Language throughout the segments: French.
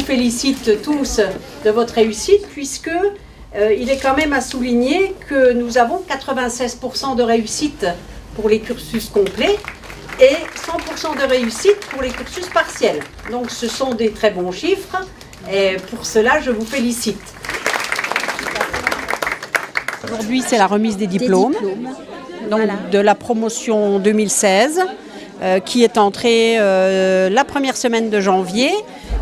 félicite tous de votre réussite puisque il est quand même à souligner que nous avons 96% de réussite pour les cursus complets et 100% de réussite pour les cursus partiels. Donc ce sont des très bons chiffres et pour cela je vous félicite. Aujourd'hui c'est la remise des diplômes. Donc, voilà. De la promotion 2016 qui est entrée la première semaine de janvier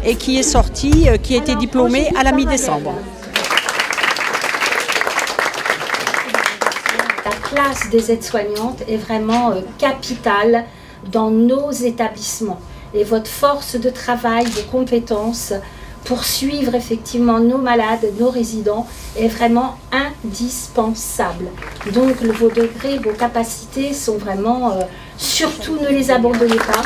et qui est sortie, qui a été diplômée à la mi-décembre. La classe des aides-soignantes est vraiment capitale dans nos établissements et votre force de travail, vos compétences pour suivre effectivement nos malades, nos résidents est vraiment indispensable. Donc vos degrés, vos capacités sont vraiment, surtout ne les abandonnez pas.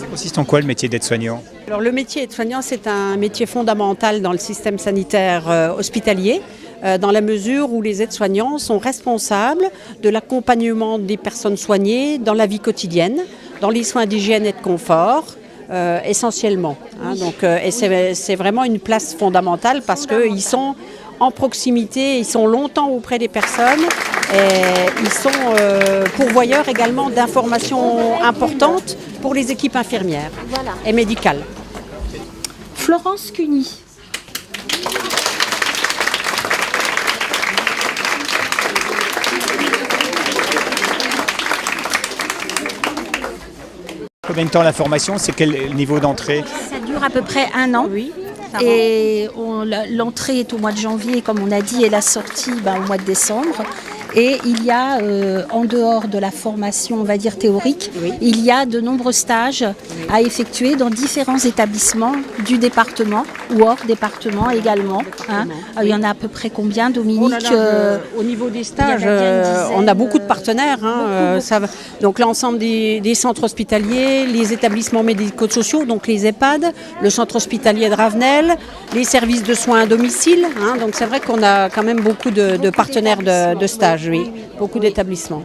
Ça consiste en quoi le métier d'aide-soignant ? Alors le métier d'aide-soignant c'est un métier fondamental dans le système sanitaire hospitalier. Dans la mesure où les aides-soignants sont responsables de l'accompagnement des personnes soignées dans la vie quotidienne, dans les soins d'hygiène et de confort, essentiellement. Donc, et c'est vraiment une place fondamentale parce qu'ils sont en proximité, ils sont longtemps auprès des personnes et ils sont pourvoyeurs également d'informations importantes pour les équipes infirmières et médicales. Florence Cuny. Combien de temps la formation ? C'est quel niveau d'entrée ? Ça dure à peu près 1 an. Oui. Et l'entrée est au mois de janvier, comme on a dit, et la sortie au mois de décembre. Et il y a, en dehors de la formation, on va dire théorique, il y a de nombreux stages à effectuer dans différents établissements du département ou hors département également. Il y en a à peu près combien, Dominique ? Au niveau des stages, on a beaucoup de partenaires. Donc l'ensemble des centres hospitaliers, les établissements médico-sociaux, donc les EHPAD, le centre hospitalier de Ravenel, les services de soins à domicile. Donc c'est vrai qu'on a quand même beaucoup de partenaires de stages. Oui, beaucoup d'établissements.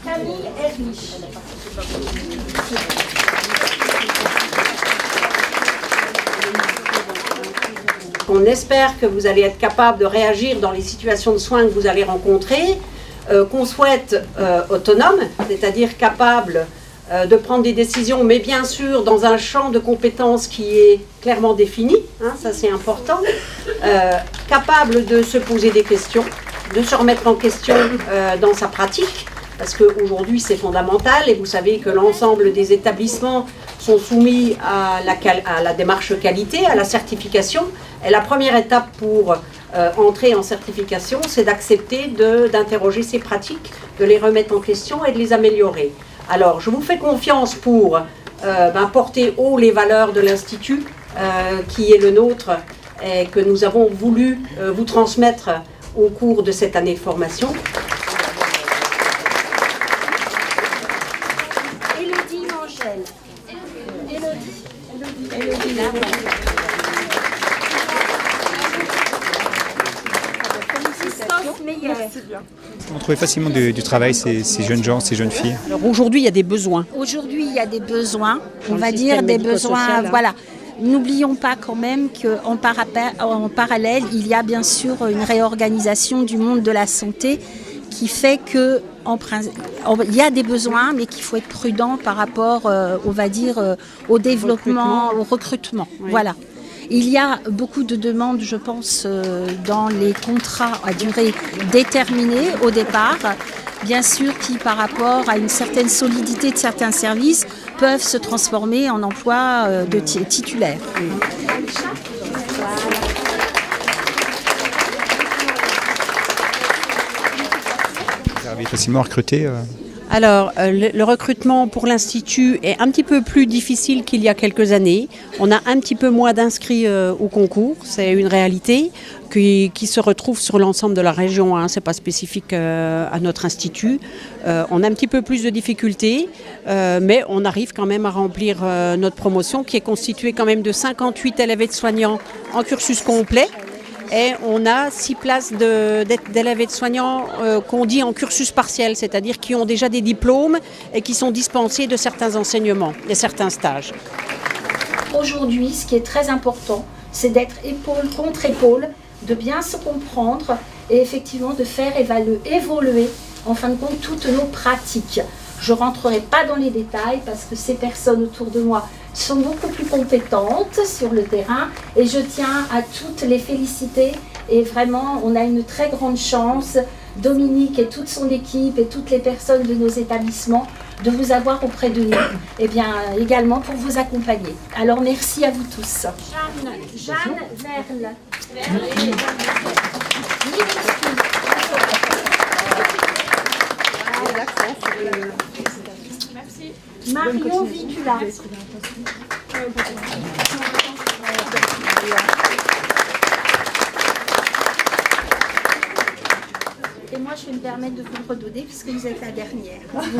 Camille Erlich. On espère que vous allez être capable de réagir dans les situations de soins que vous allez rencontrer. Qu'on souhaite autonome, c'est-à-dire capable de prendre des décisions, mais bien sûr dans un champ de compétences qui est clairement défini, ça c'est important, capable de se poser des questions, de se remettre en question dans sa pratique, parce qu'aujourd'hui c'est fondamental, et vous savez que l'ensemble des établissements sont soumis à la démarche qualité, à la certification, et la première étape pour entrer en certification, c'est d'accepter d'interroger ces pratiques, de les remettre en question et de les améliorer. Alors, je vous fais confiance pour porter haut les valeurs de l'Institut qui est le nôtre et que nous avons voulu vous transmettre au cours de cette année de formation. Élodie Mangel. Élodie, là, On trouvait facilement du travail ces jeunes gens, ces jeunes filles. Alors aujourd'hui, il y a des besoins. Aujourd'hui, il y a des besoins, on va dire des besoins, voilà. N'oublions pas quand même qu'en parallèle, il y a bien sûr une réorganisation du monde de la santé qui fait que il y a des besoins, mais qu'il faut être prudent par rapport, on va dire, au développement, au recrutement. Oui. Voilà. Il y a beaucoup de demandes, je pense, dans les contrats à durée déterminée au départ, bien sûr qui, par rapport à une certaine solidité de certains services, peuvent se transformer en emploi de titulaires. Vous arrivez facilement à recruter Alors, le recrutement pour l'Institut est un petit peu plus difficile qu'il y a quelques années. On a un petit peu moins d'inscrits au concours, c'est une réalité qui se retrouve sur l'ensemble de la région, hein. Ce n'est pas spécifique à notre Institut. On a un petit peu plus de difficultés, mais on arrive quand même à remplir notre promotion qui est constituée quand même de 58 élèves aides-soignants en cursus complet. Et on a 6 places d'élèves aides-soignants qu'on dit en cursus partiel, c'est-à-dire qui ont déjà des diplômes et qui sont dispensés de certains enseignements et certains stages. Aujourd'hui, ce qui est très important, c'est d'être épaule contre épaule, de bien se comprendre et effectivement de faire évoluer en fin de compte toutes nos pratiques. Je ne rentrerai pas dans les détails parce que ces personnes autour de moi sont beaucoup plus compétentes sur le terrain et je tiens à toutes les féliciter et vraiment on a une très grande chance, Dominique et toute son équipe et toutes les personnes de nos établissements de vous avoir auprès de nous et bien également pour vous accompagner. Alors merci à vous tous. Jeanne Verle. Merci. Marion Vitula. Et moi, je vais me permettre de vous le redonner puisque vous êtes la dernière. Voilà.